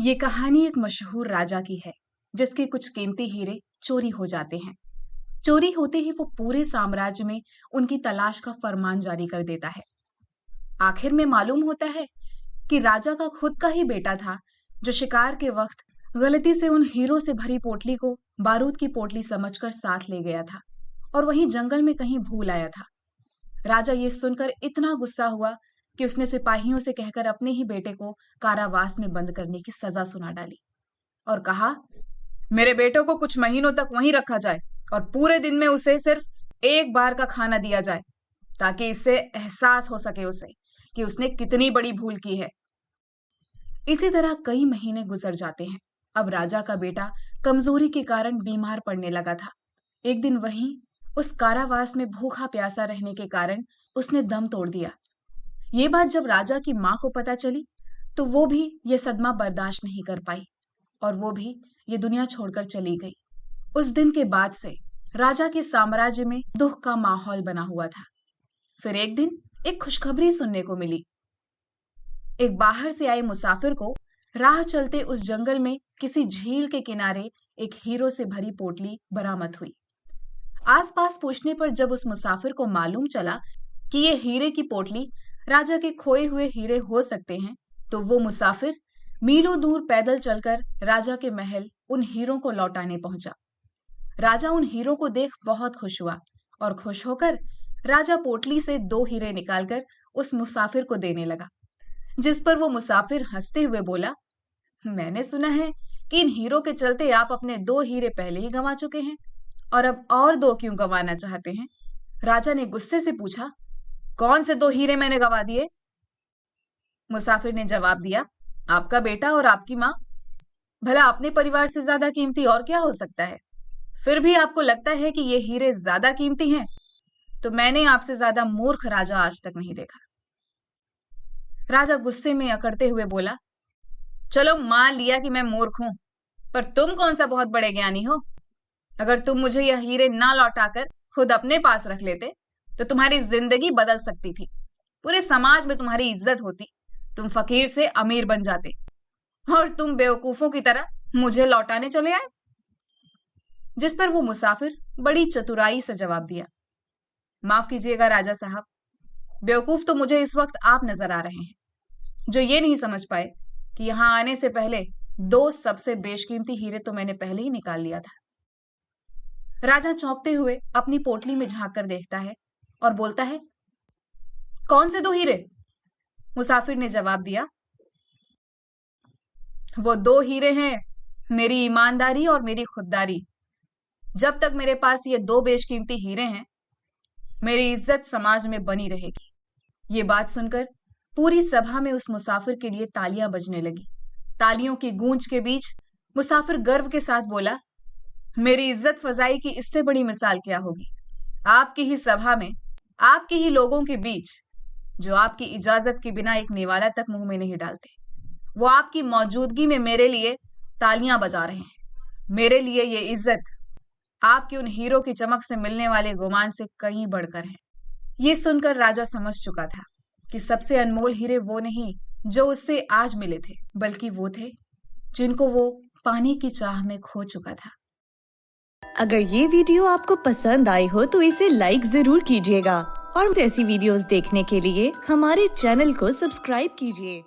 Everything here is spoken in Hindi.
ये कहानी एक मशहूर राजा की है जिसके कुछ कीमती हीरे चोरी हो जाते हैं। चोरी होते ही वो पूरे साम्राज्य में उनकी तलाश का फरमान जारी कर देता है। आखिर में मालूम होता है कि राजा का खुद का ही बेटा था जो शिकार के वक्त गलती से उन हीरो से भरी पोटली को बारूद की पोटली समझकर साथ ले गया था और वहीं जंगल में कहीं भूल आया था। राजा ये सुनकर इतना गुस्सा हुआ कि उसने सिपाहियों से कहकर अपने ही बेटे को कारावास में बंद करने की सजा सुना डाली और कहा, मेरे बेटों को कुछ महीनों तक वहीं रखा जाए और पूरे दिन में उसे सिर्फ एक बार का खाना दिया जाए ताकि इससे एहसास हो सके उसे कि उसने कितनी बड़ी भूल की है। इसी तरह कई महीने गुजर जाते हैं। अब राजा का बेटा कमजोरी के कारण बीमार पड़ने लगा था। एक दिन वहीं उस कारावास में भूखा प्यासा रहने के कारण उसने दम तोड़ दिया। ये बात जब राजा की माँ को पता चली तो वो भी ये सदमा बर्दाश्त नहीं कर पाई और वो भी ये दुनिया छोड़कर चली गई। उस दिन के बाद से राजा के साम्राज्य में दुख का माहौल बना हुआ था। फिर एक दिन एक खुशखबरी सुनने को मिली। एक बाहर से आए मुसाफिर को राह चलते उस जंगल में किसी झील के किनारे एक हीरो से भरी पोटली बरामद हुई। आसपास पूछने पर जब उस मुसाफिर को मालूम चला कि ये हीरे की पोटली राजा के खोए हुए हीरे हो सकते हैं, तो वो मुसाफिर मीलों दूर पैदल चलकर राजा के महल उन हीरों को लौटाने पहुंचा। राजा उन हीरों को देख बहुत खुश हुआ और खुश होकर राजा पोटली से 2 हीरे निकालकर उस मुसाफिर को देने लगा, जिस पर वो मुसाफिर हंसते हुए बोला, मैंने सुना है कि इन हीरो के चलते आप अपने 2 हीरे पहले ही गंवा चुके हैं और अब और 2 क्यों गंवाना चाहते हैं? राजा ने गुस्से से पूछा, कौन से 2 हीरे मैंने गंवा दिए? मुसाफिर ने जवाब दिया, आपका बेटा और आपकी माँ। भला अपने परिवार से ज्यादा कीमती और क्या हो सकता है? फिर भी आपको लगता है कि ये हीरे ज्यादा कीमती हैं, तो मैंने आपसे ज्यादा मूर्ख राजा आज तक नहीं देखा। राजा गुस्से में अकड़ते हुए बोला, चलो मान लिया कि मैं मूर्ख हूं, पर तुम कौन सा बहुत बड़े ज्ञानी हो? अगर तुम मुझे यह हीरे ना लौटाकर खुद अपने पास रख लेते तो तुम्हारी जिंदगी बदल सकती थी। पूरे समाज में तुम्हारी इज्जत होती, तुम फकीर से अमीर बन जाते और तुम बेवकूफों की तरह मुझे लौटाने चले आए। जिस पर वो मुसाफिर बड़ी चतुराई से जवाब दिया, माफ कीजिएगा राजा साहब, बेवकूफ तो मुझे इस वक्त आप नजर आ रहे हैं, जो ये नहीं समझ पाए कि यहाँ आने से पहले 2 सबसे बेशकीमती हीरे तो मैंने पहले ही निकाल लिया था। राजा चौंकते हुए अपनी पोटली में झांक कर देखता है और बोलता है, कौन से 2 हीरे? मुसाफिर ने जवाब दिया, वो 2 हीरे हैं, मेरी ईमानदारी और मेरी खुददारी। जब तक मेरे पास ये 2 बेशकीमती हीरे हैं, मेरी इज्जत समाज में बनी रहेगी। ये बात सुनकर पूरी सभा में उस मुसाफिर के लिए तालियां बजने लगी। तालियों की गूंज के बीच मुसाफिर गर्व के साथ बोला, मेरी इज्जत फजाई की इससे बड़ी मिसाल क्या होगी? आपकी ही सभा में, आपके ही लोगों के बीच, जो आपकी इजाजत के बिना एक निवाला तक मुंह में नहीं डालते, वो आपकी मौजूदगी में मेरे लिए तालियां बजा रहे हैं। मेरे लिए ये इज्जत आपके उन हीरो की चमक से मिलने वाले गुमान से कहीं बढ़कर है। ये सुनकर राजा समझ चुका था कि सबसे अनमोल हीरे वो नहीं जो उससे आज मिले थे, बल्कि वो थे जिनको वो पानी की चाह में खो चुका था। अगर ये वीडियो आपको पसंद आई हो तो इसे लाइक जरूर कीजिएगा और ऐसी वीडियोस देखने के लिए हमारे चैनल को सब्सक्राइब कीजिए।